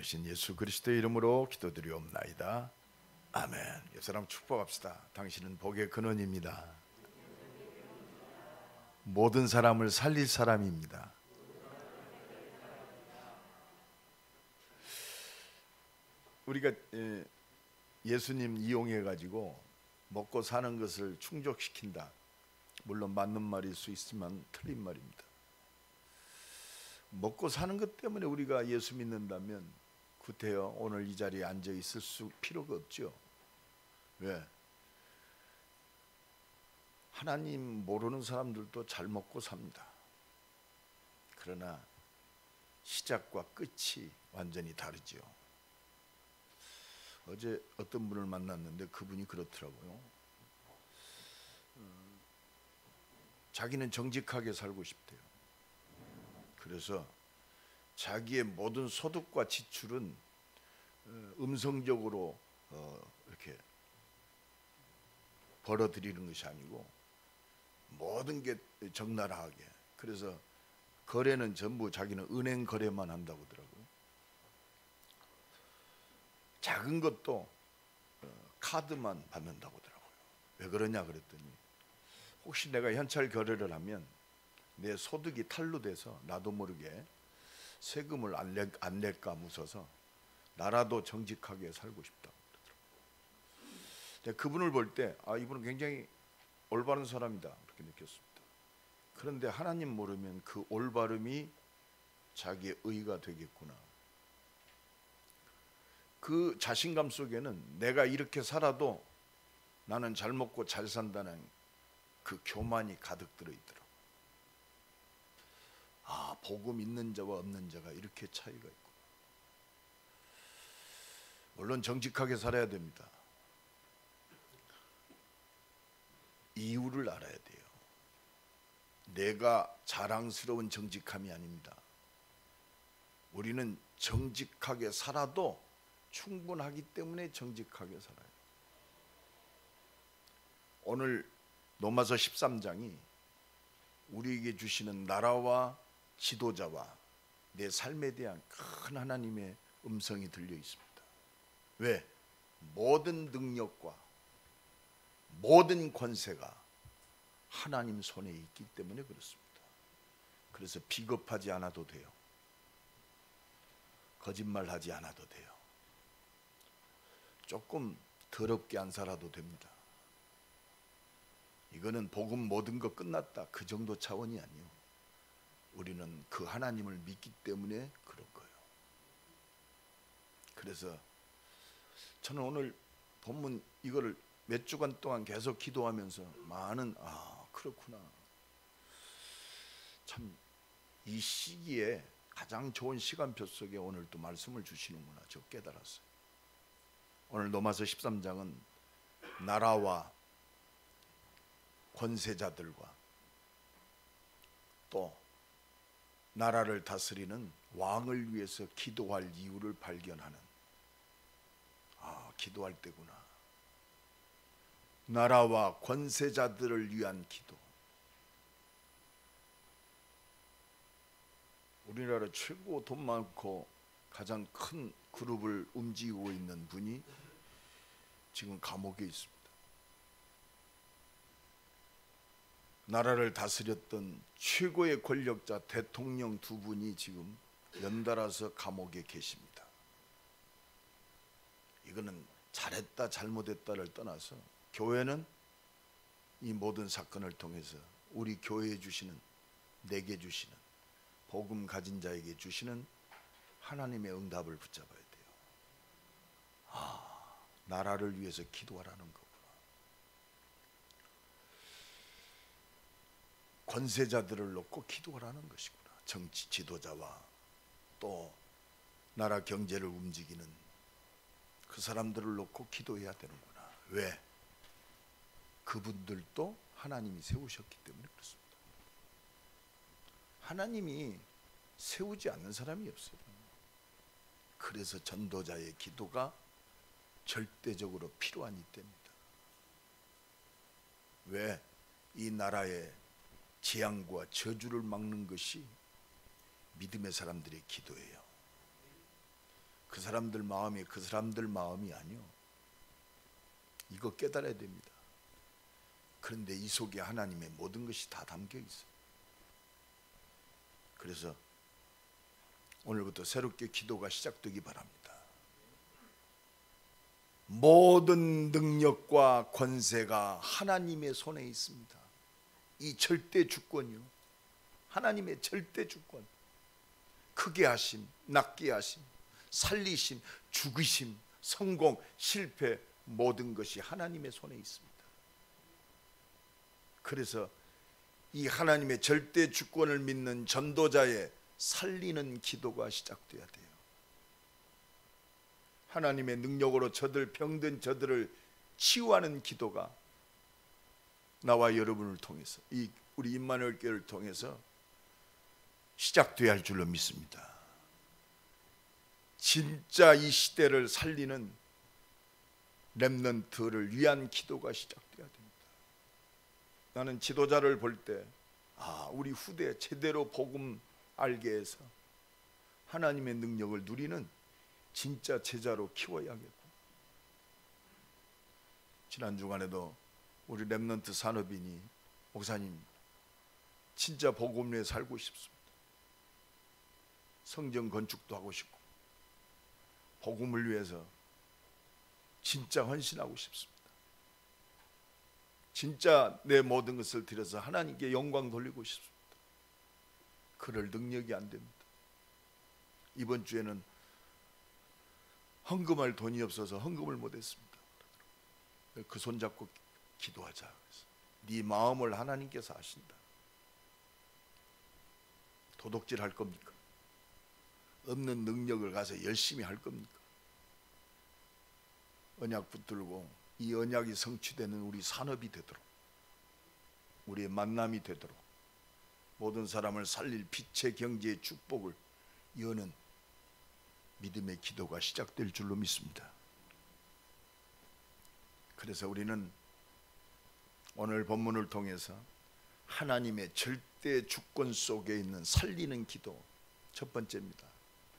크신 예수 그리스도의 이름으로 기도드리옵나이다. 아멘. 옆 사람 축복합시다. 당신은 복의 근원입니다. 모든 사람을 살릴 사람입니다. 우리가 예수님 이용해 가지고 먹고 사는 것을 충족시킨다. 물론 맞는 말일 수 있지만 틀린 말입니다. 먹고 사는 것 때문에 우리가 예수 믿는다면 구태여 오늘 이 자리에 앉아 있을 필요가 없죠. 왜? 하나님 모르는 사람들도 잘 먹고 삽니다. 그러나 시작과 끝이 완전히 다르죠. 어제 어떤 분을 만났는데 그분이 그렇더라고요. 자기는 정직하게 살고 싶대요. 그래서 자기의 모든 소득과 지출은 음성적으로 이렇게 벌어들이는 것이 아니고 모든 게 적나라하게. 그래서 거래는 전부 자기는 은행 거래만 한다고 하더라고요. 작은 것도 카드만 받는다고 하더라고요. 왜 그러냐 그랬더니 혹시 내가 현찰 거래를 하면 내 소득이 탈루돼서 나도 모르게 세금을 안 낼까 무서워서 나라도 정직하게 살고 싶다고 그러더라고요. 그분을 볼 때 이분은 굉장히 올바른 사람이다 그렇게 느꼈습니다. 그런데 하나님 모르면 그 올바름이 자기의 의가 되겠구나. 그 자신감 속에는 내가 이렇게 살아도 나는 잘 먹고 잘 산다는 그 교만이 가득 들어있더라고요. 복음 있는 자와 없는 자가 이렇게 차이가 있구나. 물론 정직하게 살아야 됩니다. 이유를 알아야 돼요. 내가 자랑스러운 정직함이 아닙니다. 우리는 정직하게 살아도 충분하기 때문에 정직하게 살아요. 오늘 로마서 13장이 우리에게 주시는 나라와 지도자와 내 삶에 대한 큰 하나님의 음성이 들려 있습니다. 왜? 모든 능력과 모든 권세가 하나님 손에 있기 때문에 그렇습니다. 그래서 비겁하지 않아도 돼요. 거짓말하지 않아도 돼요. 조금 더럽게 안 살아도 됩니다. 이거는 복음 모든 거 끝났다 그 정도 차원이 아니에요. 우리는 그 하나님을 믿기 때문에 그런 거예요. 그래서 저는 오늘 본문 이거를 몇 주간 동안 계속 기도하면서 많은 그렇구나. 참 이 시기에 가장 좋은 시간표 속에 오늘 또 말씀을 주시는구나 저 깨달았어요. 오늘 로마서 13장은 나라와 권세자들과 또 나라를 다스리는 왕을 위해서 기도할 이유를 발견하는 기도할 때구나. 나라와 권세자들을 위한 기도. 우리나라 최고 돈 많고 가장 큰 그룹을 움직이고 있는 분이 지금 감옥에 있습니다. 나라를 다스렸던 최고의 권력자 대통령 두 분이 지금 연달아서 감옥에 계십니다. 이거는 잘했다 잘못했다를 떠나서 교회는 이 모든 사건을 통해서 우리 교회에 주시는, 내게 주시는, 복음 가진 자에게 주시는 하나님의 응답을 붙잡아야 돼요. 나라를 위해서 기도하라는 거구나. 권세자들을 놓고 기도하라는 것이구나. 정치 지도자와 또 나라 경제를 움직이는 그 사람들을 놓고 기도해야 되는구나. 왜? 그분들도 하나님이 세우셨기 때문에 그렇습니다. 하나님이 세우지 않는 사람이 없어요. 그래서 전도자의 기도가 절대적으로 필요한 이때입니다. 왜? 이 나라의 재앙과 저주를 막는 것이 믿음의 사람들의 기도예요. 그 사람들 마음이 그 사람들 마음이 아니요. 이거 깨달아야 됩니다. 그런데 이 속에 하나님의 모든 것이 다 담겨 있어요. 그래서 오늘부터 새롭게 기도가 시작되기 바랍니다. 모든 능력과 권세가 하나님의 손에 있습니다. 이 절대 주권이요, 하나님의 절대 주권. 크게 하심, 낮게 하심, 살리심, 죽으심, 성공, 실패, 모든 것이 하나님의 손에 있습니다. 그래서 이 하나님의 절대 주권을 믿는 전도자의 살리는 기도가 시작돼야 돼요. 하나님의 능력으로 병든 저들을 치유하는 기도가 나와 여러분을 통해서, 이 우리 임마누엘 교회를 통해서 시작돼야 할 줄로 믿습니다. 진짜 이 시대를 살리는 렘넌트를 위한 기도가 시작돼야 됩니다. 나는 지도자를 볼 때 우리 후대 제대로 복음 알게 해서 하나님의 능력을 누리는 진짜 제자로 키워야겠고, 지난 주간에도 우리 렘넌트 산업인이 목사님 진짜 복음 위에 살고 싶습니다. 성전 건축도 하고 싶고 복음을 위해서 진짜 헌신하고 싶습니다. 진짜 내 모든 것을 들여서 하나님께 영광 돌리고 싶습니다. 그럴 능력이 안 됩니다. 이번 주에는 헌금할 돈이 없어서 헌금을 못했습니다. 그 손잡고 기도하자. 네 마음을 하나님께서 아신다. 도둑질 할 겁니까? 없는 능력을 가서 열심히 할 겁니까? 언약 붙들고 이 언약이 성취되는 우리 산업이 되도록, 우리의 만남이 되도록, 모든 사람을 살릴 빛의 경제의 축복을 여는 믿음의 기도가 시작될 줄로 믿습니다. 그래서 우리는 오늘 본문을 통해서 하나님의 절대 주권 속에 있는 살리는 기도, 첫 번째입니다.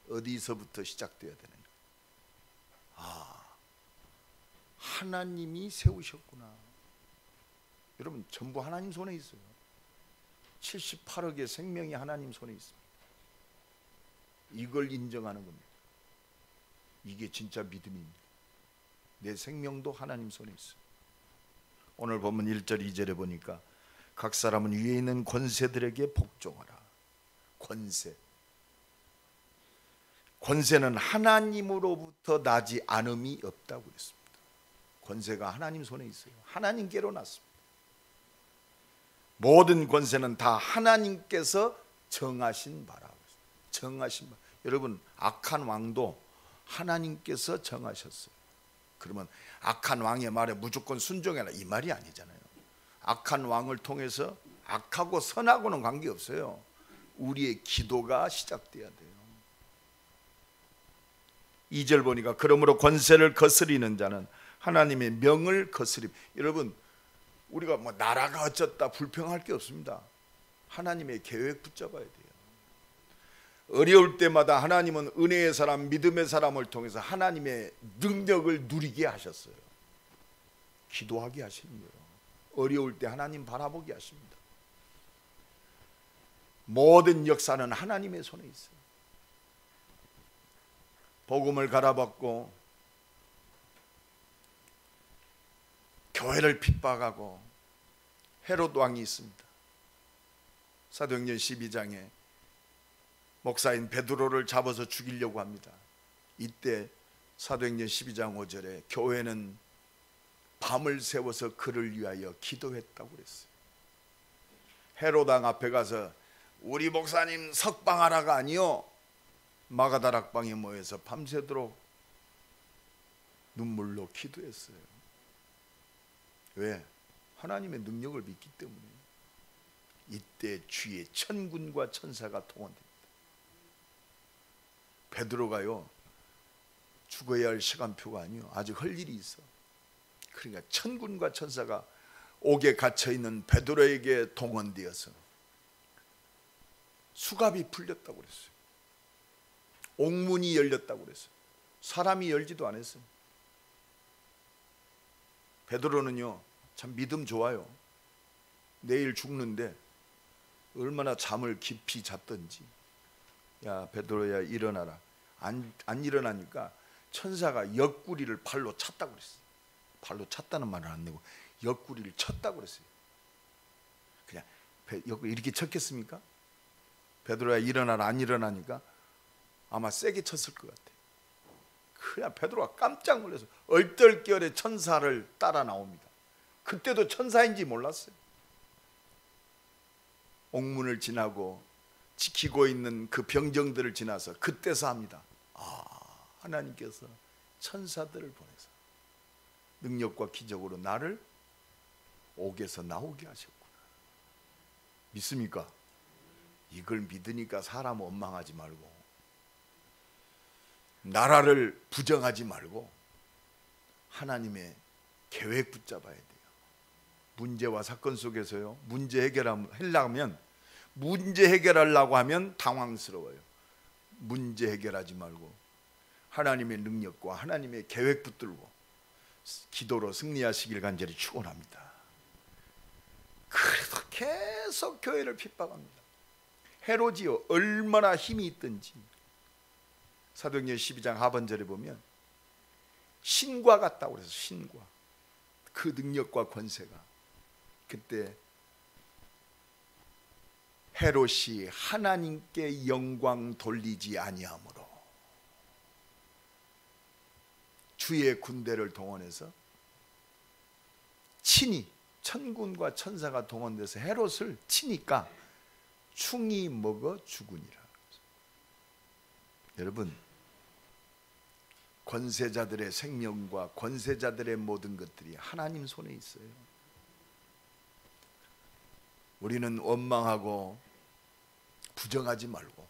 어디서부터 시작돼야 되느냐? 하나님이 세우셨구나. 여러분, 전부 하나님 손에 있어요. 78억의 생명이 하나님 손에 있습니다. 이걸 인정하는 겁니다. 이게 진짜 믿음입니다. 내 생명도 하나님 손에 있어요. 오늘 보면 1절 2절에 보니까 각 사람은 위에 있는 권세들에게 복종하라. 권세는 하나님으로부터 나지 않음이 없다고 그랬습니다. 권세가 하나님 손에 있어요. 하나님께로 났습니다. 모든 권세는 다 하나님께서 정하신 바라. 정하신 바. 여러분, 악한 왕도 하나님께서 정하셨어요. 그러면 악한 왕의 말에 무조건 순종해라 이 말이 아니잖아요. 악한 왕을 통해서 악하고 선하고는 관계없어요. 우리의 기도가 시작돼야 돼요. 2절 보니까 그러므로 권세를 거스리는 자는 하나님의 명을 거스림. 여러분, 우리가 뭐 나라가 어쩌다 불평할 게 없습니다. 하나님의 계획 붙잡아야 돼요. 어려울 때마다 하나님은 은혜의 사람, 믿음의 사람을 통해서 하나님의 능력을 누리게 하셨어요. 기도하게 하시는 거예요. 어려울 때 하나님 바라보게 하십니다. 모든 역사는 하나님의 손에 있어요. 복음을 갈아받고 교회를 핍박하고 헤롯 왕이 있습니다. 사도행전 12장에 목사인 베드로를 잡아서 죽이려고 합니다. 이때 사도행전 12장 5절에 교회는 밤을 새워서 그를 위하여 기도했다고 그랬어요. 헤롯 왕 앞에 가서 우리 목사님 석방하라가 아니요, 마가다락방에 모여서 밤새도록 눈물로 기도했어요. 왜? 하나님의 능력을 믿기 때문에. 이때 주의 천군과 천사가 동원됩니다. 베드로가요, 죽어야 할 시간표가 아니요, 아직 할 일이 있어. 그러니까 천군과 천사가 옥에 갇혀있는 베드로에게 동원되어서 수갑이 풀렸다고 그랬어요. 옥문이 열렸다고 그랬어요. 사람이 열지도 않았어요. 베드로는요 참 믿음 좋아요. 내일 죽는데 얼마나 잠을 깊이 잤던지. 야 베드로야 일어나라. 안 일어나니까 천사가 옆구리를 발로 찼다고 그랬어요. 발로 찼다는 말은 안 내고 옆구리를 쳤다고 그랬어요. 그냥 옆구리 이렇게 쳤겠습니까? 베드로야 일어나라. 안 일어나니까 아마 세게 쳤을 것 같아요. 그냥 베드로가 깜짝 놀라서 얼떨결에 천사를 따라 나옵니다. 그때도 천사인지 몰랐어요. 옥문을 지나고 지키고 있는 그 병정들을 지나서 그때서 합니다. 하나님께서 천사들을 보내서 능력과 기적으로 나를 옥에서 나오게 하셨구나. 믿습니까? 이걸 믿으니까 사람 원망하지 말고 나라를 부정하지 말고 하나님의 계획 붙잡아야 돼요. 문제와 사건 속에서요 문제 해결하려고 하면 당황스러워요. 문제 해결하지 말고 하나님의 능력과 하나님의 계획 붙들고 기도로 승리하시길 간절히 축원합니다. 그래도 계속 교회를 핍박합니다. 헤롯이요 얼마나 힘이 있든지 사도행전 12장 하반절에 보면 신과 같다고 그래서 신과 그 능력과 권세가 그때 헤롯이 하나님께 영광 돌리지 아니하므로 주의 군대를 동원해서 친히 천군과 천사가 동원돼서 헤롯을 치니까 충이 먹어 죽으니라. 여러분 권세자들의 생명과 권세자들의 모든 것들이 하나님 손에 있어요. 우리는 원망하고 부정하지 말고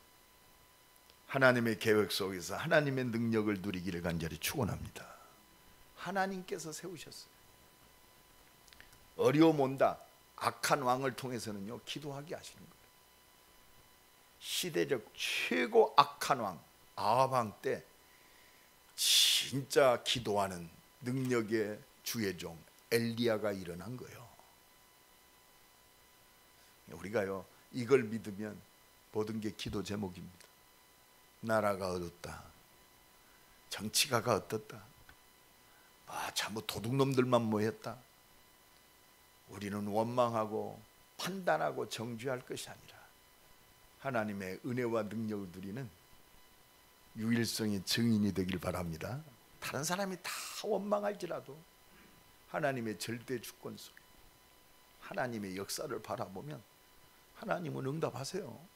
하나님의 계획 속에서 하나님의 능력을 누리기를 간절히 축원합니다. 하나님께서 세우셨어요. 어려움 온다. 악한 왕을 통해서는요 기도하게 하시는 거예요. 시대적 최고 악한 왕 아합 왕 때 진짜 기도하는 능력의 주의 종 엘리야가 일어난 거예요. 우리가요 이걸 믿으면 모든 게 기도 제목입니다. 나라가 어둡다. 정치가가 어떻다. 전부 도둑놈들만 모였다. 우리는 원망하고 판단하고 정죄할 것이 아니라 하나님의 은혜와 능력을 누리는 유일성의 증인이 되길 바랍니다. 다른 사람이 다 원망할지라도 하나님의 절대 주권 속에 하나님의 역사를 바라보면 하나님은 응답하세요.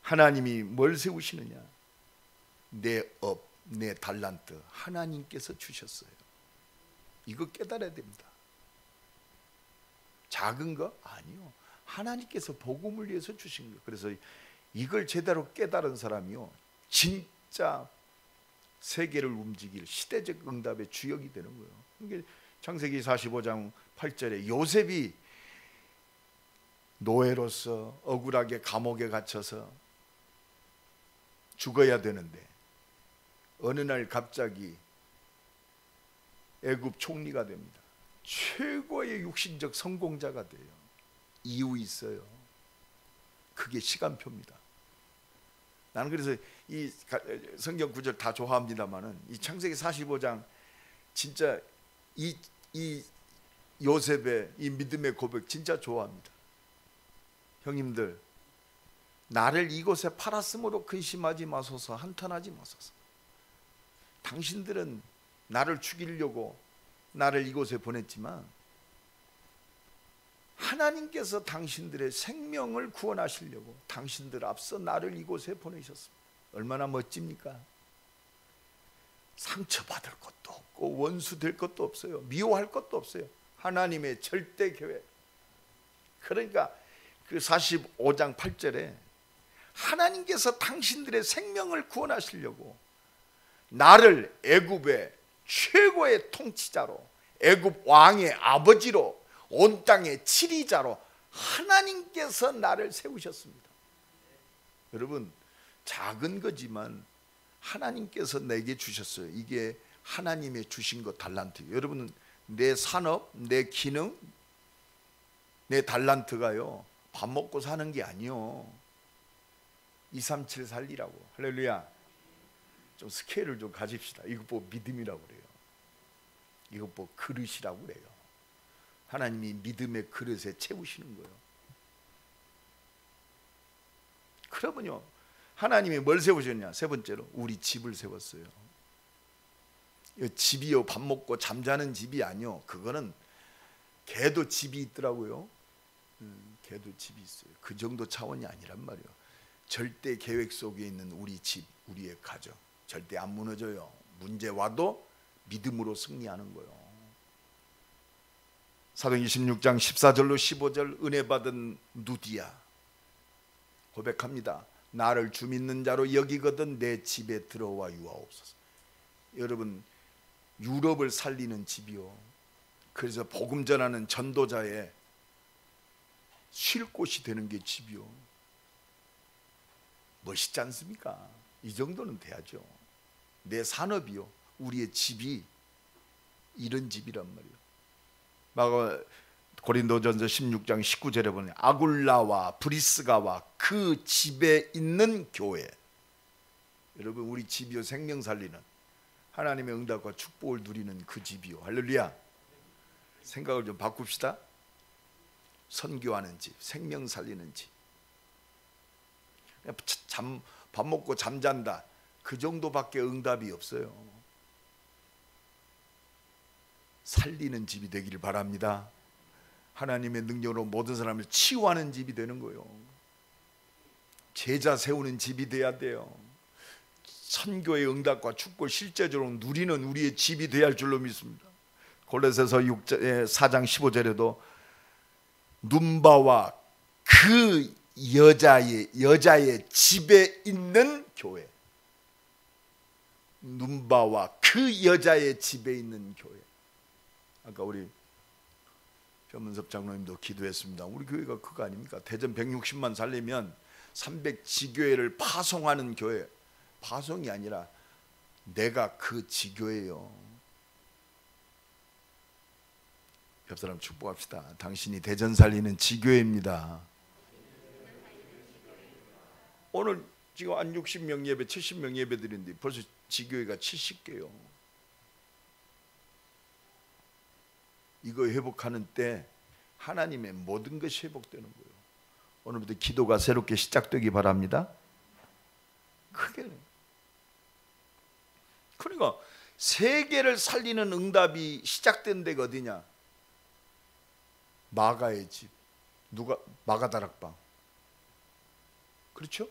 하나님이 뭘 세우시느냐? 내 업, 내 달란트 하나님께서 주셨어요. 이거 깨달아야 됩니다. 작은 거? 아니요. 하나님께서 복음을 위해서 주신 거예요. 그래서 이걸 제대로 깨달은 사람이요 진짜 세계를 움직일 시대적 응답의 주역이 되는 거예요. 이게 창세기 45장 8절에 요셉이 노예로서 억울하게 감옥에 갇혀서 죽어야 되는데 어느 날 갑자기 애굽 총리가 됩니다. 최고의 육신적 성공자가 돼요. 이유 있어요. 그게 시간표입니다. 나는 그래서 이 성경 구절 다 좋아합니다만은 이 창세기 45장 진짜 이 요셉의 이 믿음의 고백 진짜 좋아합니다. 형님들 나를 이곳에 팔았으므로 근심하지 마소서, 한탄하지 마소서. 당신들은 나를 죽이려고 나를 이곳에 보냈지만 하나님께서 당신들의 생명을 구원하시려고 당신들 앞서 나를 이곳에 보내셨습니다. 얼마나 멋집니까? 상처받을 것도 없고 원수 될 것도 없어요. 미워할 것도 없어요. 하나님의 절대 계획. 그러니까 그 45장 8절에 하나님께서 당신들의 생명을 구원하시려고 나를 애굽의 최고의 통치자로 애굽 왕의 아버지로 온 땅의 치리자로 하나님께서 나를 세우셨습니다. 여러분 작은 거지만 하나님께서 내게 주셨어요. 이게 하나님의 주신 것 달란트. 여러분은 내 산업, 내 기능, 내 달란트가요 밥 먹고 사는 게 아니요 237 살리라고. 할렐루야. 좀 스케일을 좀 가집시다. 이거 뭐 믿음이라고 그래요. 이거 뭐 그릇이라고 그래요. 하나님이 믿음의 그릇에 채우시는 거예요. 그러면요 하나님이 뭘 세우셨냐? 세 번째로 우리 집을 세웠어요. 이 집이요 밥 먹고 잠자는 집이 아니요. 그거는 개도 집이 있더라고요. 개도 집이 있어요. 그 정도 차원이 아니란 말이에요. 절대 계획 속에 있는 우리 집, 우리의 가정 절대 안 무너져요. 문제 와도 믿음으로 승리하는 거예요. 사도행전 16장 14절로 15절 은혜 받은 누디야 고백합니다. 나를 주 믿는 자로 여기거든 내 집에 들어와 유하옵소서. 여러분 유럽을 살리는 집이요. 그래서 복음 전하는 전도자의 쉴 곳이 되는 게 집이요. 멋있지 않습니까? 이 정도는 돼야죠. 내 산업이요. 우리의 집이 이런 집이란 말이에요. 고린도전서 16장 19절에 보면 아굴라와 브리스가와 그 집에 있는 교회. 여러분 우리 집이요 생명 살리는 하나님의 응답과 축복을 누리는 그 집이요. 할렐루야. 생각을 좀 바꿉시다. 선교하는 집, 생명 살리는 집. 밥 먹고 잠잔다 그 정도밖에 응답이 없어요. 살리는 집이 되기를 바랍니다. 하나님의 능력으로 모든 사람을 치유하는 집이 되는 거예요. 제자 세우는 집이 돼야 돼요. 선교의 응답과 축복을 실제적으로 누리는 우리의 집이 돼야 할 줄로 믿습니다. 골로새서 4장 15절에도 눈바와 그 여자의 집에 있는 교회. 눈바와 그 여자의 집에 있는 교회. 아까 우리 변문섭 장로님도 기도했습니다. 우리 교회가 그거 아닙니까? 대전 160만 살리면 300지교회를 파송하는 교회. 파송이 아니라 내가 그 지교예요. 옆 사람 축복합시다. 당신이 대전 살리는 지교회입니다. 오늘 지금 한 60명 예배, 70명 예배 드리는데 벌써 지교회가 70개요. 이거 회복하는 때 하나님의 모든 것이 회복되는 거예요. 오늘부터 기도가 새롭게 시작되기 바랍니다. 크게. 그러니까 세계를 살리는 응답이 시작된 데가 어디냐? 마가의 집. 마가 다락방. 그렇죠?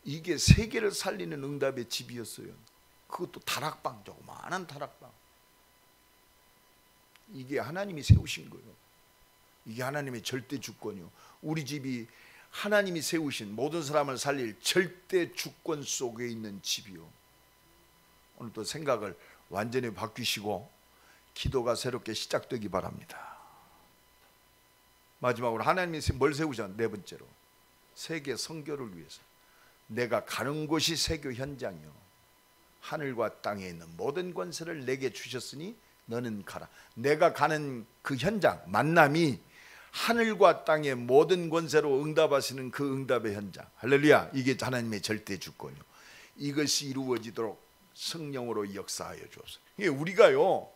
이게 세계를 살리는 응답의 집이었어요. 그것도 다락방, 조그마한 다락방. 이게 하나님이 세우신 거예요. 이게 하나님의 절대 주권이요. 우리 집이 하나님이 세우신 모든 사람을 살릴 절대 주권 속에 있는 집이요. 오늘 또 생각을 완전히 바뀌시고 기도가 새롭게 시작되기 바랍니다. 마지막으로 하나님이 뭘 세우셨나? 네 번째로 세계 선교를 위해서. 내가 가는 곳이 세교 현장이요. 하늘과 땅에 있는 모든 권세를 내게 주셨으니 너는 가라. 내가 가는 그 현장, 만남이 하늘과 땅의 모든 권세로 응답하시는 그 응답의 현장. 할렐루야. 이게 하나님의 절대 주권이요. 이것이 이루어지도록 성령으로 역사하여 주옵소서. 이게 우리가요,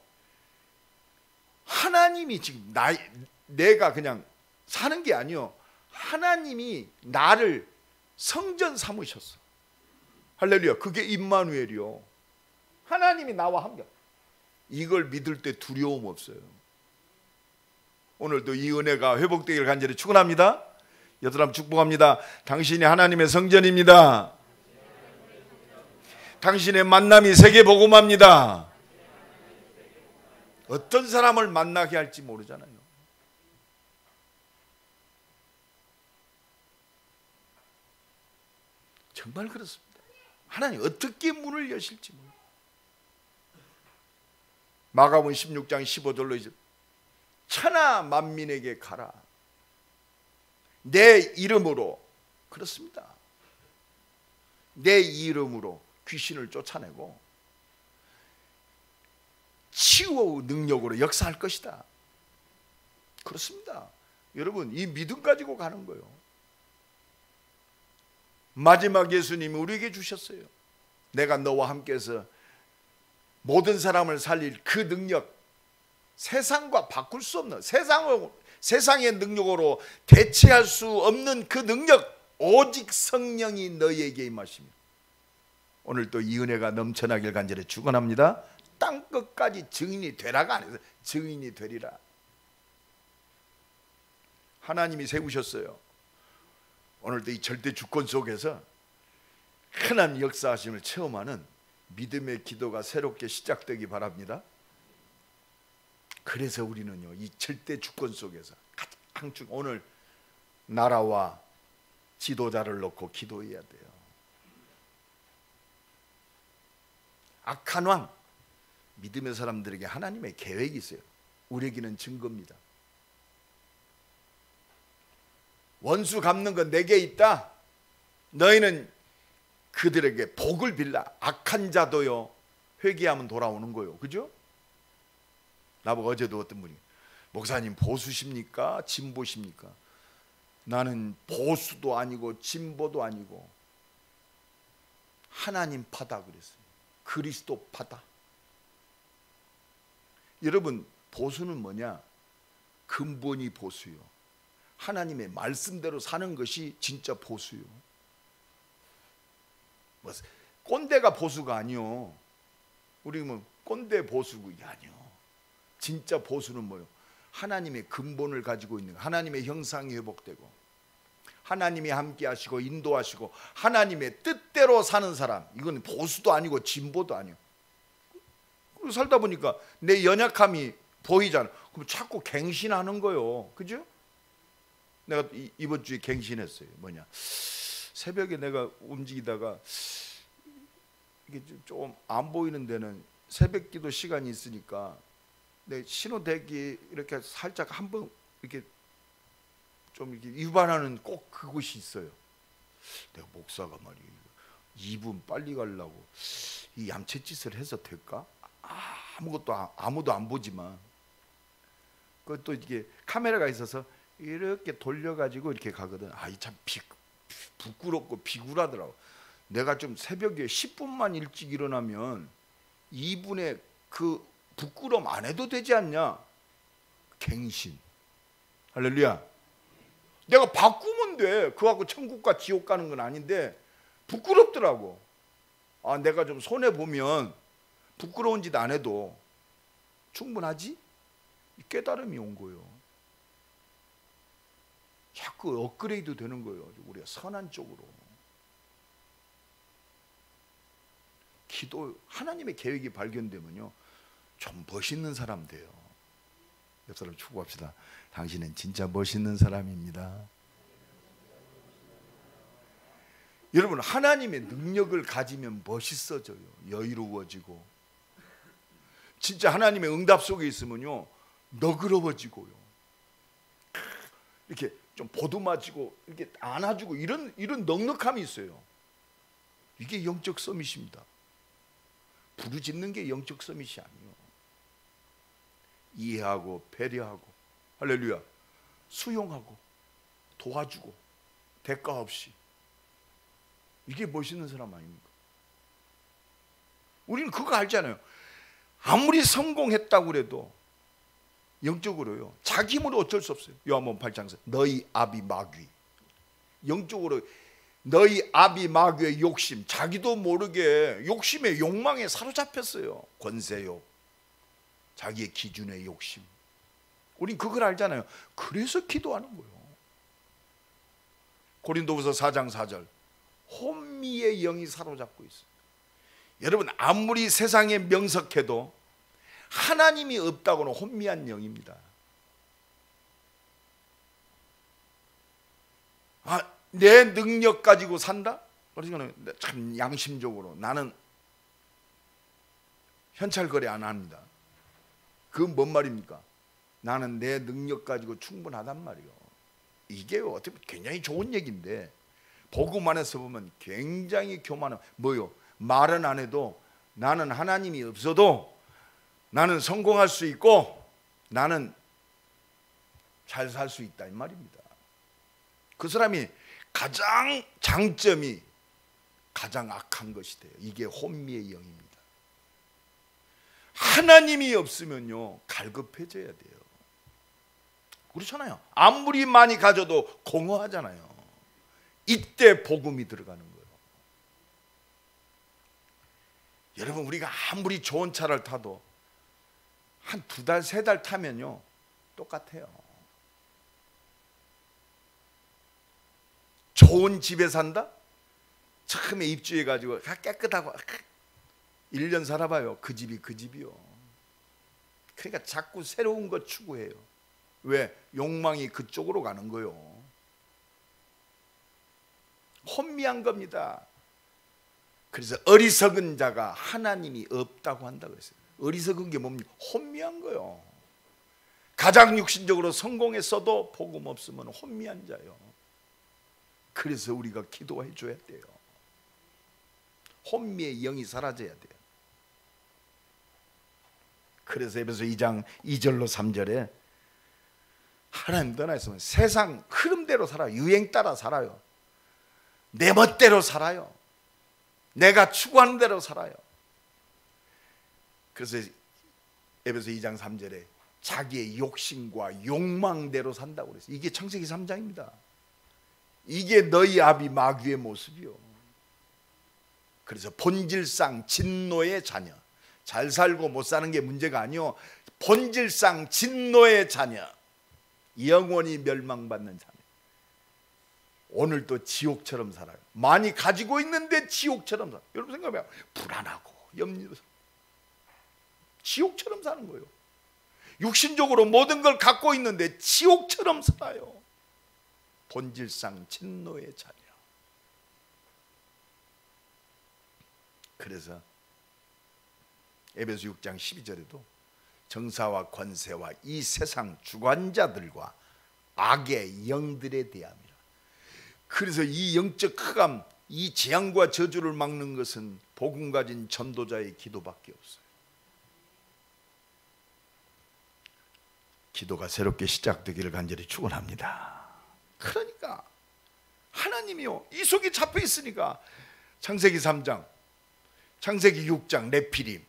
하나님이 지금 내가 그냥 사는 게 아니요. 하나님이 나를 성전 삼으셨어. 할렐루야. 그게 임마누엘이요. 하나님이 나와 함께. 이걸 믿을 때 두려움 없어요. 오늘도 이 은혜가 회복되기를 간절히 축원합니다. 여드람 축복합니다. 당신이 하나님의 성전입니다. 당신의 만남이 세계 복음합니다. 어떤 사람을 만나게 할지 모르잖아요. 정말 그렇습니다. 하나님 어떻게 문을 여실지 모르겠어요. 마가복음 16장 15절로 이제 천하 만민에게 가라. 내 이름으로. 그렇습니다. 내 이름으로 귀신을 쫓아내고 치유 능력으로 역사할 것이다. 그렇습니다. 여러분, 이 믿음 가지고 가는 거예요. 마지막 예수님이 우리에게 주셨어요. 내가 너와 함께해서 모든 사람을 살릴 그 능력, 세상과 바꿀 수 없는, 세상의 능력으로 대체할 수 없는 그 능력, 오직 성령이 너희에게 임하십니다. 오늘 또 이 은혜가 넘쳐나길 간절히 축원합니다. 땅끝까지 증인이 되라가 아니라 증인이 되리라. 하나님이 세우셨어요. 오늘도 이 절대 주권 속에서 흔한 역사하심을 체험하는 믿음의 기도가 새롭게 시작되기 바랍니다. 그래서 우리는요, 이 절대 주권 속에서 가장 오늘 나라와 지도자를 놓고 기도해야 돼요. 악한 왕, 믿음의 사람들에게 하나님의 계획이 있어요. 우리에게는 증거입니다. 원수 갚는 건 내게 있다. 너희는 그들에게 복을 빌라. 악한 자도요, 회개하면 돌아오는 거예요. 그죠? 나보고 어제도 어떤 분이, 목사님 보수십니까? 진보십니까? 나는 보수도 아니고 진보도 아니고 하나님 파다 그랬어요. 그리스도 파다. 여러분, 보수는 뭐냐? 근본이 보수요. 하나님의 말씀대로 사는 것이 진짜 보수요. 뭐 꼰대가 보수가 아니요. 우리 뭐 꼰대 보수가 아니요. 진짜 보수는 뭐요? 하나님의 근본을 가지고 있는, 하나님의 형상이 회복되고 하나님이 함께 하시고 인도하시고 하나님의 뜻대로 사는 사람, 이건 보수도 아니고 진보도 아니요. 살다 보니까 내 연약함이 보이잖아. 그럼 자꾸 갱신하는 거요. 그죠? 내가 이번 주에 갱신했어요. 뭐냐, 새벽에 내가 움직이다가 이게 좀 안 보이는 데는 새벽 기도 시간이 있으니까 내 신호 대기 이렇게 살짝 한번 이렇게 좀 이렇게 위반하는 꼭 그곳이 있어요. 내가 목사가 말이에요, 2분 빨리 가려고 이 얌체짓을 해서 될까? 아무도 안 보지만 그것도 이게 카메라가 있어서 이렇게 돌려가지고 이렇게 가거든. 이 참 부끄럽고 비굴하더라고. 내가 좀 새벽에 10분만 일찍 일어나면 2분의 그 부끄러움 안 해도 되지 않냐? 갱신. 할렐루야. 내가 바꾸면 돼. 그거 갖고 천국과 지옥 가는 건 아닌데 부끄럽더라고. 내가 좀 손해보면 부끄러운 짓 안 해도 충분하지? 깨달음이 온 거예요. 자꾸 업그레이드 되는 거예요. 우리가 선한 쪽으로. 기도, 하나님의 계획이 발견되면요, 좀 멋있는 사람 돼요. 옆 사람 축복합시다. 당신은 진짜 멋있는 사람입니다. 여러분, 하나님의 능력을 가지면 멋있어져요. 여유로워지고. 진짜 하나님의 응답 속에 있으면요, 너그러워지고요. 이렇게 좀 보듬어지고 이렇게 안아주고 이런 넉넉함이 있어요. 이게 영적 서밋입니다. 부르짖는 게 영적 서밋이 아니에요. 이해하고 배려하고, 할렐루야, 수용하고 도와주고 대가 없이. 이게 멋있는 사람 아닙니까? 우리는 그거 알잖아요. 아무리 성공했다고 그래도 영적으로요, 자기 힘으로 어쩔 수 없어요. 요한복음 8장 너희 아비 마귀, 영적으로 너희 아비 마귀의 욕심, 자기도 모르게 욕심에 욕망에 사로잡혔어요. 권세욕, 자기의 기준의 욕심. 우린 그걸 알잖아요. 그래서 기도하는 거예요. 고린도후서 4장 4절, 혼미의 영이 사로잡고 있어요. 여러분, 아무리 세상에 명석해도 하나님이 없다고는 혼미한 영입니다. 내 능력 가지고 산다? 그러니까 참 양심적으로 나는 현찰거래 안 합니다. 그건 뭔 말입니까? 나는 내 능력 가지고 충분하단 말이에요. 이게 어떻게 굉장히 좋은 얘기인데 복음 안에서 보면 굉장히 교만한, 뭐요? 말은 안 해도 나는 하나님이 없어도 나는 성공할 수 있고 나는 잘 살 수 있다 이 말입니다. 그 사람이 가장 장점이 가장 악한 것이 돼요. 이게 혼미의 영입니다. 하나님이 없으면요 갈급해져야 돼요. 그렇잖아요. 아무리 많이 가져도 공허하잖아요. 이때 복음이 들어가는 거예요. 여러분, 우리가 아무리 좋은 차를 타도 한 2달, 3달 타면요 똑같아요. 좋은 집에 산다? 처음에 입주해가지고 깨끗하고 1년 살아봐요. 그 집이 그 집이요. 그러니까 자꾸 새로운 거 추구해요. 왜? 욕망이 그쪽으로 가는 거요. 혼미한 겁니다. 그래서 어리석은 자가 하나님이 없다고 한다 그랬어요. 어리석은 게 뭡니까? 혼미한 거요. 가장 육신적으로 성공했어도 복음 없으면 혼미한 자요. 그래서 우리가 기도해 줘야 돼요. 혼미의 영이 사라져야 돼요. 그래서 에베소 2장 2절로 3절에 하나님 떠나 있으면 세상 흐름대로 살아요. 유행 따라 살아요. 내 멋대로 살아요. 내가 추구하는 대로 살아요. 그래서 에베소 2장 3절에 자기의 욕심과 욕망대로 산다고 그랬어요. 이게 창세기 3장입니다. 이게 너희 아비 마귀의 모습이요. 그래서 본질상 진노의 자녀. 잘 살고 못 사는 게 문제가 아니요, 본질상 진노의 자녀, 영원히 멸망받는 자녀. 오늘도 지옥처럼 살아요. 많이 가지고 있는데 지옥처럼 살아요. 여러분 생각해봐요. 불안하고 염려, 지옥처럼 사는 거예요. 육신적으로 모든 걸 갖고 있는데 지옥처럼 살아요. 본질상 진노의 자녀. 그래서 에베소 6장 12절에도 정사와 권세와 이 세상 주관자들과 악의 영들에 대함이라. 그래서 이 영적 흑암, 이 재앙과 저주를 막는 것은 복음 가진 전도자의 기도밖에 없어요. 기도가 새롭게 시작되기를 간절히 축원합니다. 그러니까 하나님이요, 이 속에 잡혀 있으니까 창세기 3장, 창세기 6장 네피림,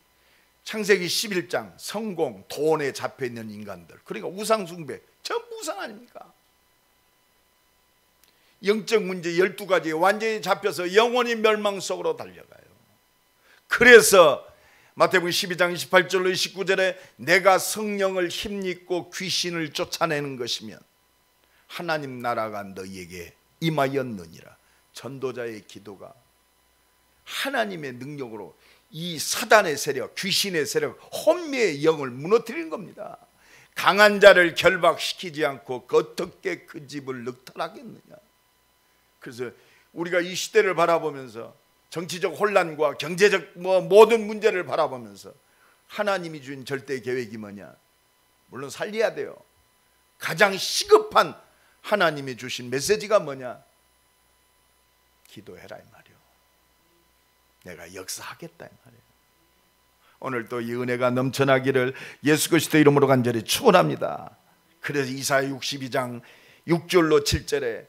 창세기 11장 성공, 돈에 잡혀 있는 인간들, 그러니까 우상 숭배, 전부 우상 아닙니까? 영적 문제 12가지에 완전히 잡혀서 영원히 멸망 속으로 달려가요. 그래서 마태복음 12장 28절로 29절에 내가 성령을 힘입고 귀신을 쫓아내는 것이면 하나님 나라가 너희에게 임하였느니라. 전도자의 기도가 하나님의 능력으로 이 사단의 세력, 귀신의 세력, 혼미의 영을 무너뜨리는 겁니다. 강한 자를 결박시키지 않고 어떻게 그 집을 늑탈하겠느냐. 그래서 우리가 이 시대를 바라보면서 정치적 혼란과 경제적 모든 문제를 바라보면서 하나님이 준 절대 계획이 뭐냐? 물론 살려야 돼요. 가장 시급한 하나님이 주신 메시지가 뭐냐? 기도해라 이 말이요. 내가 역사하겠다 이 말이에요. 오늘 또 이 은혜가 넘쳐나기를 예수 그리스도 이름으로 간절히 축원합니다. 그래서 이사야 62장 6절로 7절에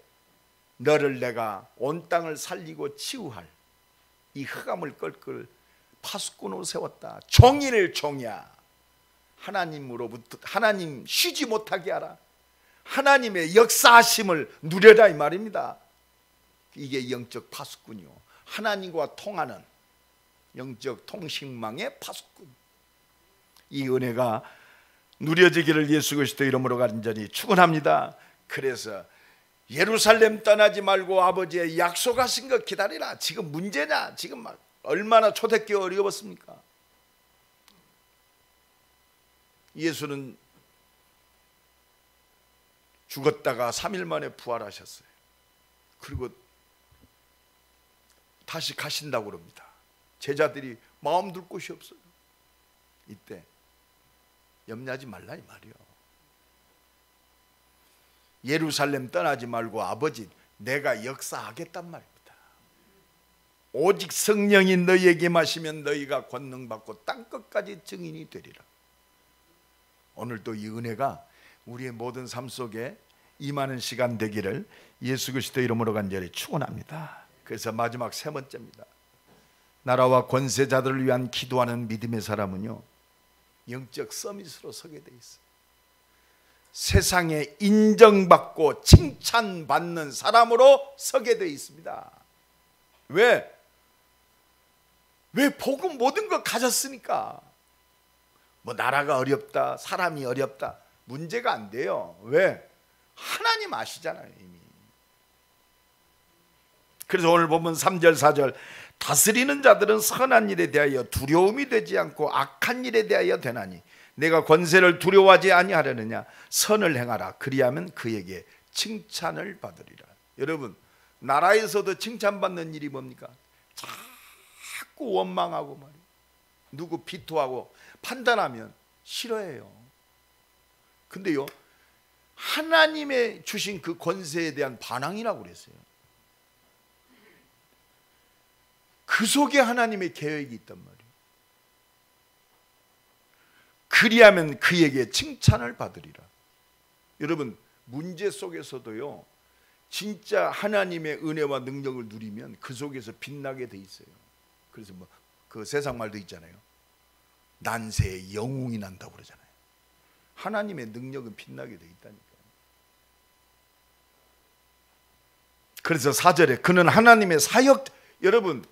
너를 내가 온 땅을 살리고 치유할 이 흑암을 끌끌 파수꾼으로 세웠다. 종일 종이야. 하나님으로부터 하나님 쉬지 못하게 하라. 하나님의 역사하심을 누려라 이 말입니다. 이게 영적 파수꾼이요, 하나님과 통하는 영적 통신망의 파수꾼. 이 은혜가 누려지기를 예수 그리스도 이름으로 간절히 축원합니다. 그래서 예루살렘 떠나지 말고 아버지의 약속하신 것 기다리라. 지금 문제냐? 지금 막 얼마나 초대교회 어려웠습니까? 예수는 죽었다가 3일 만에 부활하셨어요. 그리고 다시 가신다고 그럽니다. 제자들이 마음 둘 곳이 없어요. 이때 염려하지 말라 이 말이요. 예루살렘 떠나지 말고 아버지 내가 역사하겠단 말입니다. 오직 성령이 너희에게 마시면 너희가 권능받고 땅끝까지 증인이 되리라. 오늘도 이 은혜가 우리의 모든 삶 속에 임하는 시간 되기를 예수 그리스도 이름으로 간절히 축원합니다. 그래서 마지막 세 번째입니다. 나라와 권세자들을 위한 기도하는 믿음의 사람은요, 영적 서밋으로 서게 돼 있어요. 세상에 인정받고 칭찬받는 사람으로 서게 돼 있습니다. 왜 복음 모든 걸 가졌으니까. 뭐 나라가 어렵다, 사람이 어렵다, 문제가 안 돼요. 왜? 하나님 아시잖아요, 이미. 그래서 오늘 보면 3절 4절, 다스리는 자들은 선한 일에 대하여 두려움이 되지 않고 악한 일에 대하여 되나니 내가 권세를 두려워하지 아니하려느냐. 선을 행하라. 그리하면 그에게 칭찬을 받으리라. 여러분, 나라에서도 칭찬받는 일이 뭡니까? 자꾸 원망하고 말이에요. 누구 비토하고 판단하면 싫어해요. 근데요, 하나님의 주신 그 권세에 대한 반항이라고 그랬어요. 그 속에 하나님의 계획이 있단 말이에요. 그리하면 그에게 칭찬을 받으리라. 여러분, 문제 속에서도요, 진짜 하나님의 은혜와 능력을 누리면 그 속에서 빛나게 돼 있어요. 그래서 뭐 그 세상 말도 있잖아요. 난세에 영웅이 난다고 그러잖아요. 하나님의 능력은 빛나게 돼 있다니까요. 그래서 4절에 그는 하나님의 사역, 여러분,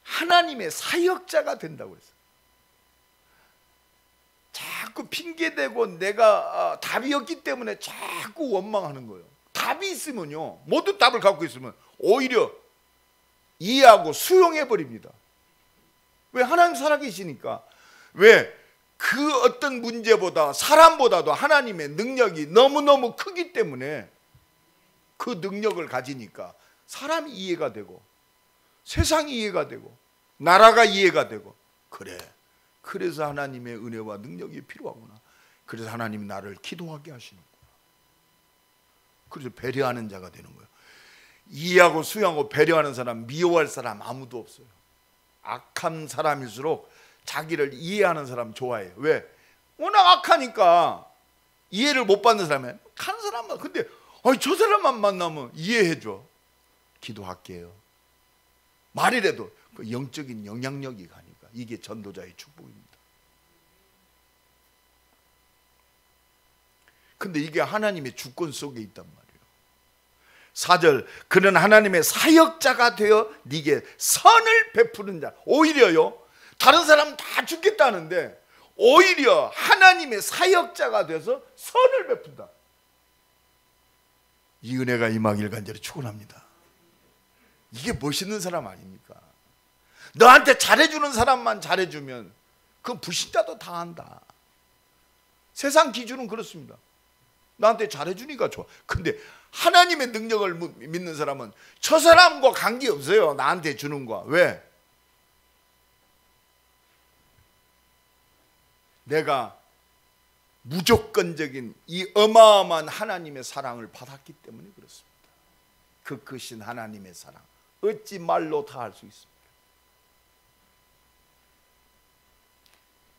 하나님의 사역자가 된다고 했어요. 자꾸 핑계대고 내가 답이 없기 때문에 자꾸 원망하는 거예요. 답이 있으면요, 모두 답을 갖고 있으면 오히려 이해하고 수용해 버립니다. 왜? 하나님 살아계시니까. 왜? 그 어떤 문제보다 사람보다도 하나님의 능력이 너무너무 크기 때문에 그 능력을 가지니까 사람이 이해가 되고 세상이 이해가 되고 나라가 이해가 되고, 그래, 그래서 하나님의 은혜와 능력이 필요하구나. 그래서 하나님이 나를 기도하게 하시는구나. 그래서 배려하는 자가 되는 거예요. 이해하고 수용하고 배려하는 사람, 미워할 사람 아무도 없어요. 악한 사람일수록 자기를 이해하는 사람 좋아해요. 왜? 워낙 악하니까 이해를 못 받는 사람이에요. 간 사람만. 근데 저 사람만 만나면 이해해줘. 기도할게요. 말이라도 그 영적인 영향력이 가니까 이게 전도자의 축복입니다. 근데 이게 하나님의 주권 속에 있단 말이에요. 4절, 그는 하나님의 사역자가 되어 네게 선을 베푸는 자. 오히려요, 다른 사람 다 죽겠다는데 오히려 하나님의 사역자가 돼서 선을 베푼다. 이 은혜가 임하길 간절히 축원합니다. 이게 멋있는 사람 아닙니까? 너한테 잘해주는 사람만 잘해주면 그건 불신자도 다 한다. 세상 기준은 그렇습니다. 나한테 잘해주니까 좋아. 근데 하나님의 능력을 믿는 사람은 저 사람과 관계없어요. 나한테 주는 거야. 왜? 내가 무조건적인 이 어마어마한 하나님의 사랑을 받았기 때문에 그렇습니다. 그 크신 하나님의 사랑 어찌 말로 다 할 수 있습니까?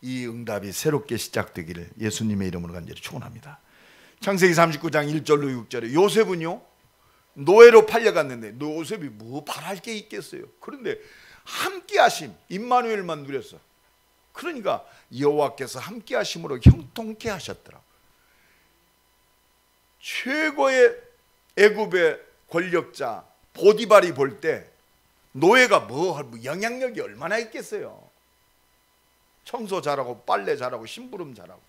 이 응답이 새롭게 시작되기를 예수님의 이름으로 간절히 축원합니다. 창세기 39장 1절로 6절에 요셉은요, 노예로 팔려갔는데 요셉이 뭐 바랄 게 있겠어요. 그런데 함께 하심, 임마누엘만 누렸어. 그러니까 여호와께서 함께 하심으로 형통케 하셨더라. 최고의 애굽의 권력자 보디발이 볼 때 노예가 뭐 영향력이 얼마나 있겠어요. 청소 잘하고 빨래 잘하고 심부름 잘하고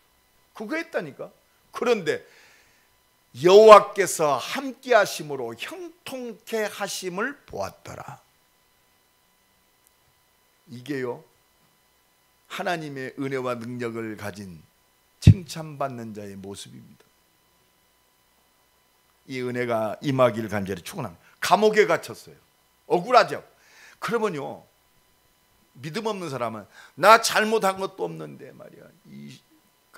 그거 했다니까. 그런데 여호와께서 함께 하심으로 형통케 하심을 보았더라. 이게요, 하나님의 은혜와 능력을 가진 칭찬받는 자의 모습입니다. 이 은혜가 임하기를 간절히 축원합니다. 감옥에 갇혔어요. 억울하죠. 그러면요, 믿음 없는 사람은 나 잘못한 것도 없는데 말이야,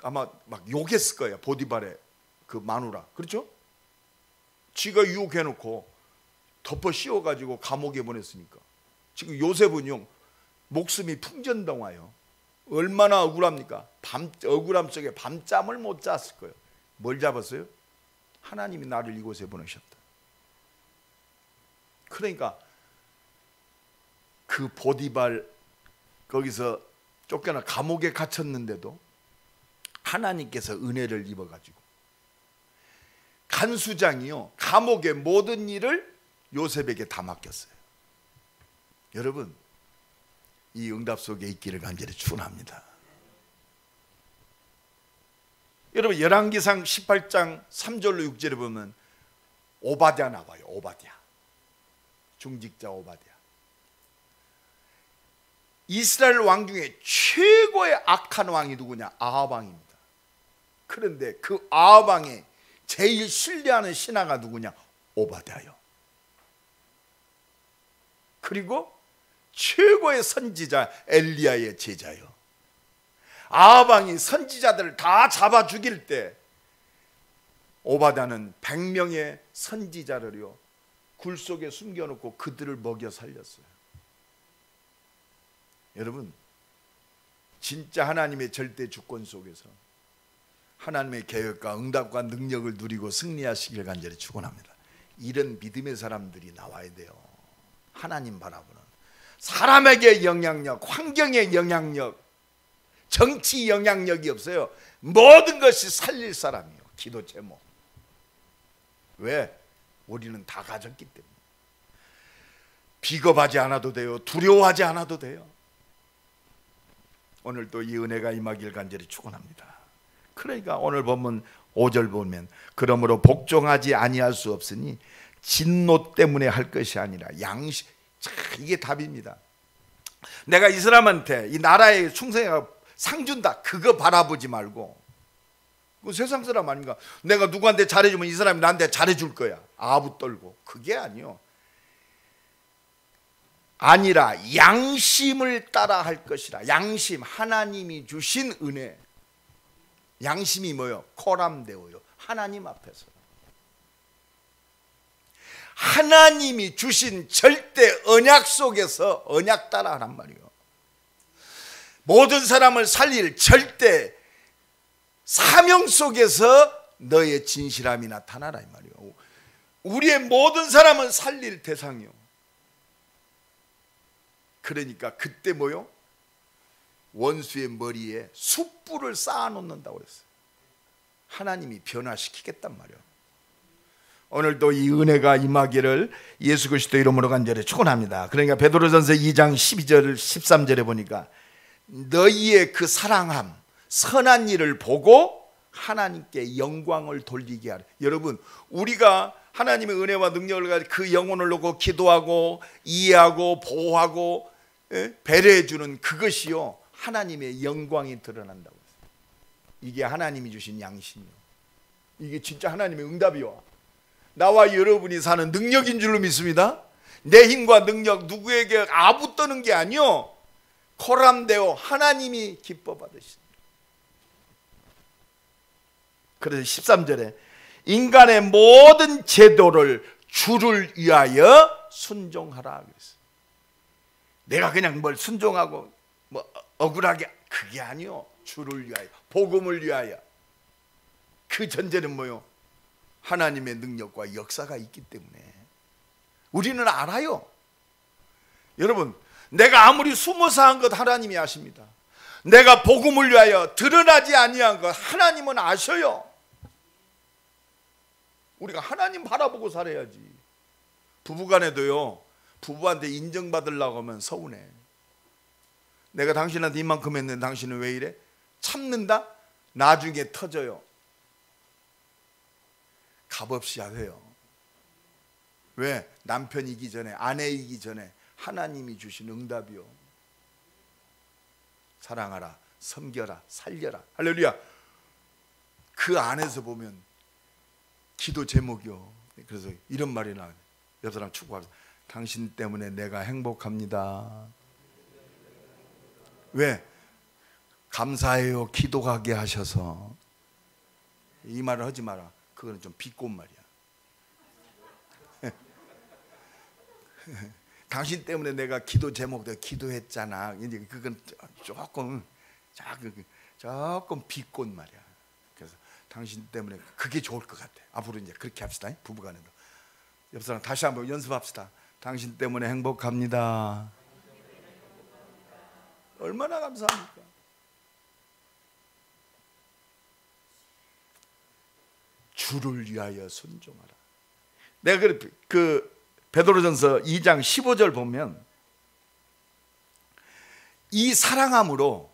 아마 막 욕했을 거예요. 보디발의 그 마누라, 그렇죠? 지가 유혹해놓고 덮어 씌워가지고 감옥에 보냈으니까 지금 요셉은요 목숨이 풍전등화요. 얼마나 억울합니까? 억울함 속에 밤잠을 못 잤을 거예요. 뭘 잡았어요? 하나님이 나를 이곳에 보내셨다. 그러니까 그 보디발 거기서 쫓겨나 감옥에 갇혔는데도 하나님께서 은혜를 입어가지고 간수장이요 감옥의 모든 일을 요셉에게 다 맡겼어요. 여러분, 이 응답 속에 있기를 간절히 축원합니다. 여러분, 열왕기상 18장 3절로 6절에 보면 오바댜 나와요. 오바댜, 중직자 오바댜. 이스라엘 왕 중에 최고의 악한 왕이 누구냐? 아합 왕입니다. 그런데 그 아합 왕의 제일 신뢰하는 신하가 누구냐? 오바댜요. 그리고 최고의 선지자 엘리야의 제자요. 아합 왕이 선지자들을 다 잡아 죽일 때 오바댜는 100명의 선지자를요 굴 속에 숨겨놓고 그들을 먹여 살렸어요. 여러분, 진짜 하나님의 절대 주권 속에서 하나님의 계획과 응답과 능력을 누리고 승리하시길 간절히 축원합니다. 이런 믿음의 사람들이 나와야 돼요. 하나님 바라보는, 사람에게 영향력, 환경의 영향력, 정치 영향력이 없어요. 모든 것이 살릴 사람이요. 기도 제목. 왜? 우리는 다 가졌기 때문에. 비겁하지 않아도 돼요. 두려워하지 않아도 돼요. 오늘 또 이 은혜가 임하길 간절히 축원합니다. 그러니까 오늘 본문 5절 보면 그러므로 복종하지 아니할 수 없으니 진노 때문에 할 것이 아니라 양심. 이게 답입니다. 내가 이 사람한테 이 나라에 충성해가 상 준다, 그거 바라보지 말고, 그 세상 사람 아닌가? 내가 누구한테 잘해주면 이 사람이 나한테 잘해줄 거야, 아부 떨고. 그게 아니요, 아니라 양심을 따라 할 것이라. 양심, 하나님이 주신 은혜. 양심이 뭐요? 코람데오요. 하나님 앞에서 하나님이 주신 절대 언약 속에서 언약 따라 하란 말이요. 모든 사람을 살릴 절대 사명 속에서 너의 진실함이 나타나라 이 말이요. 우리의 모든 사람은 살릴 대상이요. 그러니까 그때 뭐요? 원수의 머리에 숯불을 쌓아놓는다고 그랬어요. 하나님이 변화시키겠단 말이요. 오늘도 이 은혜가 임하기를 예수 그리스도 이름으로 간절히 축원합니다. 그러니까 베드로전서 2장 12절 13절에 보니까 너희의 그 사랑함, 선한 일을 보고 하나님께 영광을 돌리게 하라. 여러분, 우리가 하나님의 은혜와 능력을 가지고 그 영혼을 놓고 기도하고 이해하고 보호하고 배려해 주는 그것이요 하나님의 영광이 드러난다고 했어요. 이게 하나님이 주신 양심이요. 이게 진짜 하나님의 응답이요. 나와 여러분이 사는 능력인 줄로 믿습니다. 내 힘과 능력 누구에게 아부 떠는 게 아니요, 코람데오 하나님이 기뻐 받으신. 그래서 13절에 인간의 모든 제도를 주를 위하여 순종하라 그랬어요. 내가 그냥 뭘 순종하고 뭐 억울하게, 그게 아니요, 주를 위하여, 복음을 위하여. 그 전제는 뭐요? 하나님의 능력과 역사가 있기 때문에. 우리는 알아요. 여러분, 내가 아무리 숨어서 한 것 하나님이 아십니다. 내가 복음을 위하여 드러나지 아니한 것 하나님은 아셔요. 우리가 하나님 바라보고 살아야지. 부부간에도요, 부부한테 인정받으려고 하면 서운해. 내가 당신한테 이만큼 했는데 당신은 왜 이래? 참는다? 나중에 터져요. 값없이 하세요. 왜? 남편이기 전에, 아내이기 전에 하나님이 주신 응답이요. 사랑하라, 섬겨라, 살려라. 할렐루야. 그 안에서 보면 기도 제목이요. 그래서 이런 말이 나와요. 옆 사람 축복하면서 당신 때문에 내가 행복합니다. 왜? 감사해요. 기도하게 하셔서. 이 말을 하지 마라. 그거는 좀 비꼰 말이야. 당신 때문에 내가 기도 제목도 기도했잖아. 이제 그건 조금 비꼰 말이야. 그래서 당신 때문에 그게 좋을 것 같아. 앞으로 이제 그렇게 합시다. 부부간에도. 옆 사람 다시 한번 연습합시다. 당신 때문에 행복합니다. 얼마나 감사합니까? 주를 위하여 순종하라. 내가 그 베드로전서 2장 15절 보면 이 사랑함으로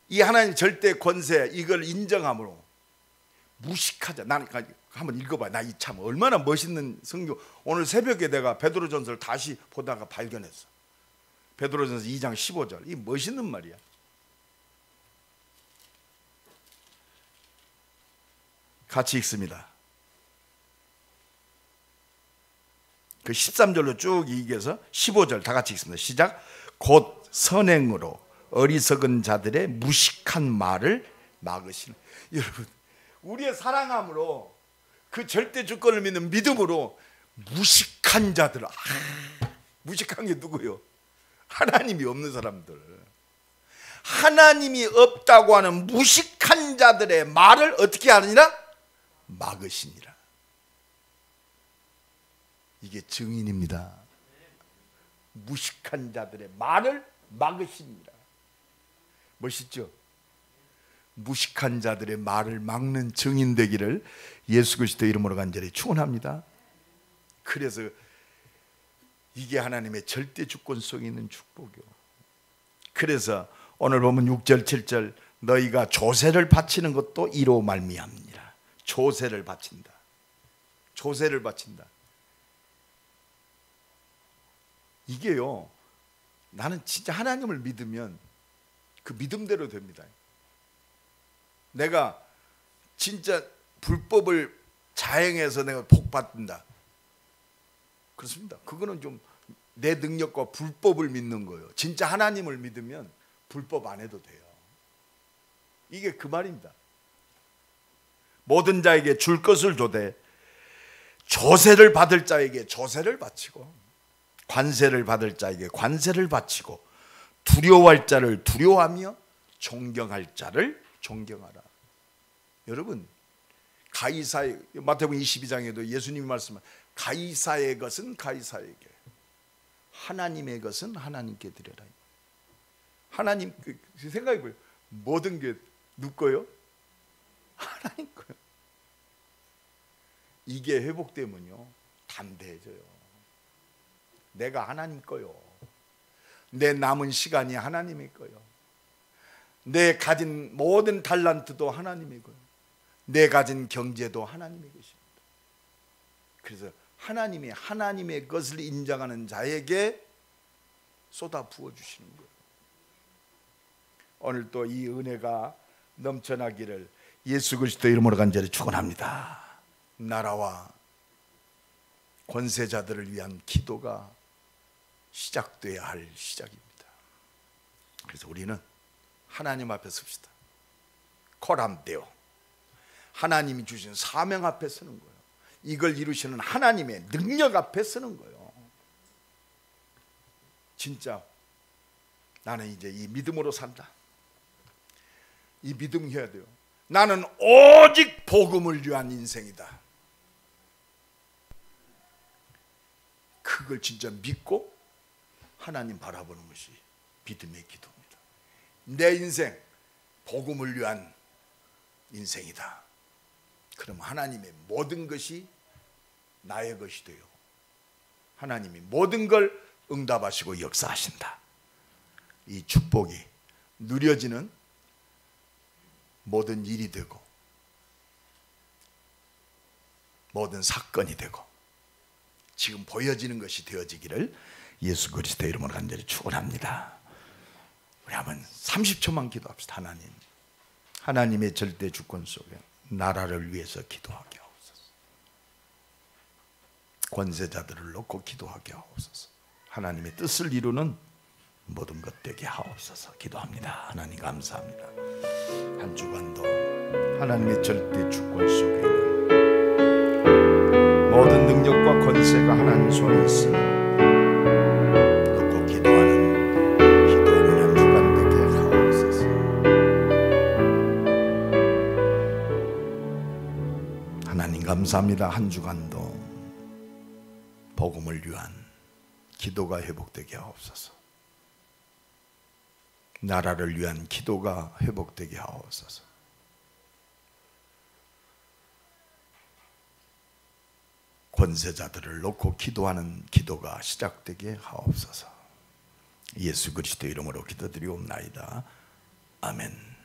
이 하나님 절대 권세 이걸 인정함으로 무식하자. 나는 한번 읽어봐. 나 이 참 얼마나 멋있는 성경. 오늘 새벽에 내가 베드로전서를 다시 보다가 발견했어. 베드로전서 2장 15절. 이 멋있는 말이야. 같이 읽습니다. 그 13절로 쭉 이겨서 15절 다 같이 읽습니다. 시작. 곧 선행으로 어리석은 자들의 무식한 말을 막으시는. 여러분, 우리의 사랑함으로 그 절대 주권을 믿는 믿음으로 무식한 자들, 무식한 게 누구요? 하나님이 없는 사람들, 하나님이 없다고 하는 무식한 자들의 말을 어떻게 하느니라? 막으시니라. 이게 증인입니다. 무식한 자들의 말을 막으시니라. 멋있죠? 무식한 자들의 말을 막는 증인 되기를 예수 그리스도의 이름으로 간절히 축원합니다. 그래서 이게 하나님의 절대 주권 속에 있는 축복이요. 그래서 오늘 보면 6절 7절 너희가 조세를 바치는 것도 이로 말미암니라. 조세를 바친다. 조세를 바친다. 이게요, 나는 진짜 하나님을 믿으면 그 믿음대로 됩니다. 내가 진짜 불법을 자행해서 내가 복 받는다, 그렇습니다. 그거는 좀 내 능력과 불법을 믿는 거예요. 진짜 하나님을 믿으면 불법 안 해도 돼요. 이게 그 말입니다. 모든 자에게 줄 것을 주되 조세를 받을 자에게 조세를 바치고 관세를 받을 자에게 관세를 바치고 두려워할 자를 두려워하며 존경할 자를 존경하라. 여러분, 가이사의 마태복음 22장에도 예수님이 말씀한 가이사의 것은 가이사에게, 하나님의 것은 하나님께 드려라. 하나님 생각해 보세요. 모든 게 누구 거요? 하나님 거요. 이게 회복되면요 담대해져요. 내가 하나님 거요. 내 남은 시간이 하나님의 거요. 내 가진 모든 달란트도 하나님의 거요. 내 가진 경제도 하나님의 것입니다. 그래서 하나님이 하나님의 것을 인정하는 자에게 쏟아 부어주시는 거예요. 오늘 또 이 은혜가 넘쳐나기를 예수 그리스도 이름으로 간절히 축원합니다. 나라와 권세자들을 위한 기도가 시작돼야 할 시작입니다. 그래서 우리는 하나님 앞에 섭시다. 코람데오, 하나님이 주신 사명 앞에 서는 거예요. 이걸 이루시는 하나님의 능력 앞에 서는 거예요. 진짜 나는 이제 이 믿음으로 산다. 이 믿음 해야 돼요. 나는 오직 복음을 위한 인생이다. 그걸 진짜 믿고 하나님 바라보는 것이 믿음의 기도입니다. 내 인생 복음을 위한 인생이다. 그럼 하나님의 모든 것이 나의 것이 돼요. 하나님이 모든 걸 응답하시고 역사하신다. 이 축복이 누려지는 모든 일이 되고 모든 사건이 되고 지금 보여지는 것이 되어지기를 예수 그리스도의 이름으로 간절히 축원합니다. 우리 한번 30초만 기도합시다. 하나님, 하나님의 절대 주권 속에 나라를 위해서 기도하게 하옵소서. 권세자들을 놓고 기도하게 하옵소서. 하나님의 뜻을 이루는 모든 것 되게 하옵소서. 기도합니다. 하나님 감사합니다. 한 주간도 하나님의 절대 주권 속에 있는 모든 능력과 권세가 하나님 손에 있습니다. 하나님 감사합니다. 한 주간도 복음을 위한 기도가 회복되게 하옵소서. 나라를 위한 기도가 회복되게 하옵소서. 권세자들을 놓고 기도하는 기도가 시작되게 하옵소서. 예수 그리스도 이름으로 기도드리옵나이다. 아멘.